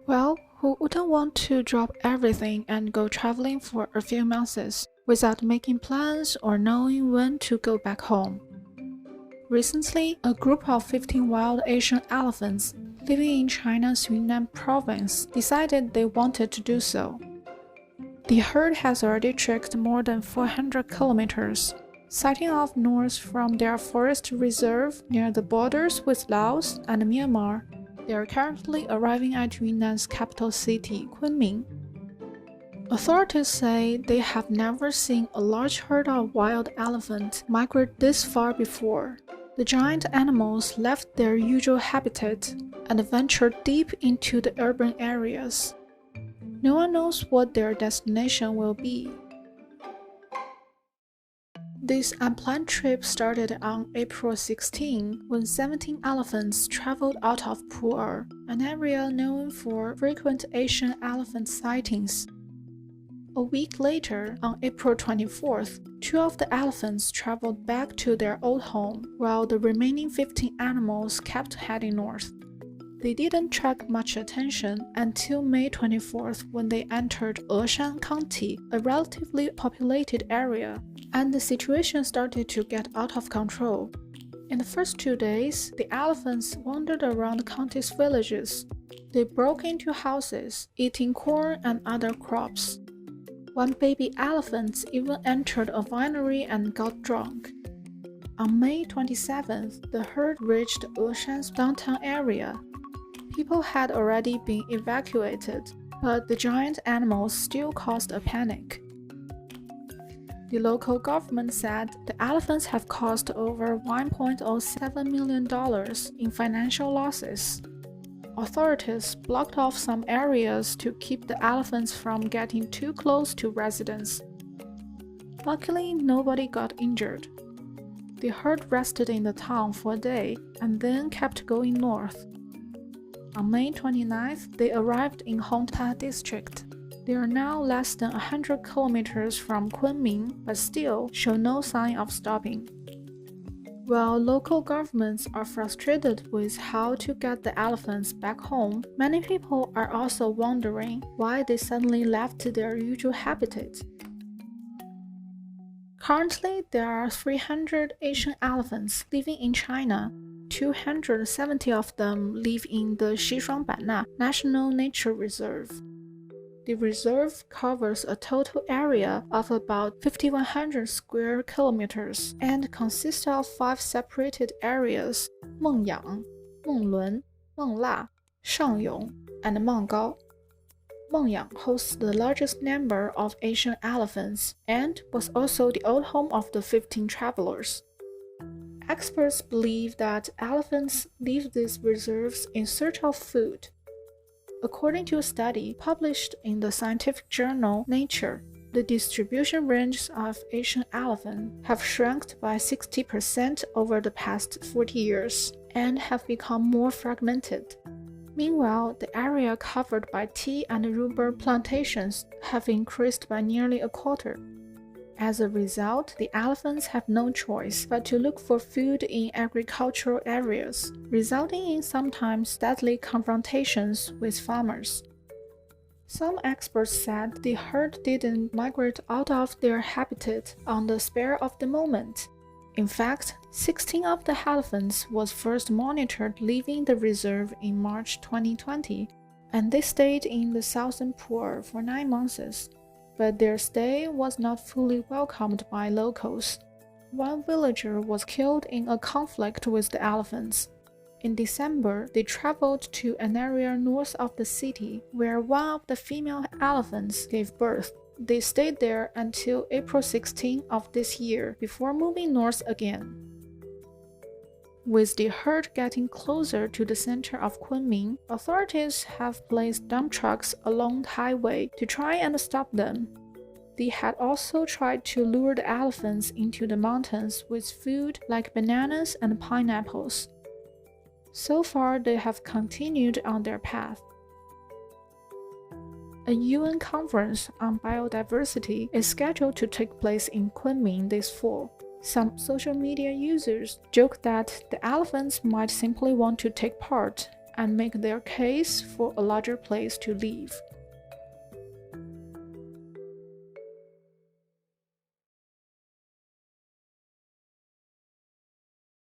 Well, who wouldn't want to drop everything and go traveling for a few months without making plans or knowing when to go back home? Recently, a group of 15 wild Asian elephants living in China's Yunnan province decided they wanted to do so. The herd has already trekked more than 400 kilometers, setting off north from their forest reserve near the borders with Laos and Myanmar. They are currently arriving at Yunnan's capital city, Kunming. Authorities say they have never seen a large herd of wild elephants migrate this far before. The giant animals left their usual habitat and ventured deep into the urban areas. No one knows what their destination will be. This unplanned trip started on April 16 when 17 elephants traveled out of Pu'er, an area known for frequent Asian elephant sightings. A week later, on April 24th, 2 of the elephants traveled back to their old home, while the remaining 15 animals kept heading north. They didn't attract much attention until May 24th when they entered Eshan County, a relatively populated area, and the situation started to get out of control. In the first 2 days, the elephants wandered around the county's villages. They broke into houses, eating corn and other crops. One baby elephant even entered a winery and got drunk. On May 27th, the herd reached Eshan's downtown area. People had already been evacuated, but the giant animals still caused a panic. The local government said the elephants have caused over $1.07 million in financial losses. Authorities blocked off some areas to keep the elephants from getting too close to residents. Luckily, nobody got injured. The herd rested in the town for a day and then kept going north. On May 29th, they arrived in Hongta district. They are now less than 100 kilometers from Kunming, but still show no sign of stopping. While local governments are frustrated with how to get the elephants back home, many people are also wondering why they suddenly left their usual habitat. Currently, there are 300 Asian elephants living in China. 270 of them live in the Xishuangbanna National Nature Reserve. The reserve covers a total area of about 5,100 square kilometers and consists of 5 separated areas: Mengyang, Menglun, Mengla, Shangyong, and Menggao. Mengyang hosts the largest number of Asian elephants and was also the old home of the 15 travelers. Experts believe that elephants leave these reserves in search of food. According to a study published in the scientific journal Nature, the distribution ranges of Asian elephants have shrunk by 60% over the past 40 years and have become more fragmented. Meanwhile, the area covered by tea and rubber plantations have increased by nearly a quarter. As a result, the elephants have no choice but to look for food in agricultural areas, resulting in sometimes deadly confrontations with farmers. Some experts said the herd didn't migrate out of their habitat on the spur of the moment. In fact, 16 of the elephants was first monitored leaving the reserve in March 2020, and they stayed in the southern Pu'er for 9 months. But their stay was not fully welcomed by locals. One villager was killed in a conflict with the elephants. In December, they traveled to an area north of the city where one of the female elephants gave birth. They stayed there until April 16 of this year before moving north again. With the herd getting closer to the center of Kunming, authorities have placed dump trucks along the highway to try and stop them. They had also tried to lure the elephants into the mountains with food like bananas and pineapples. So far, they have continued on their path. A UN conference on biodiversity is scheduled to take place in Kunming this fall. Some social media users joke that the elephants might simply want to take part and make their case for a larger place to live.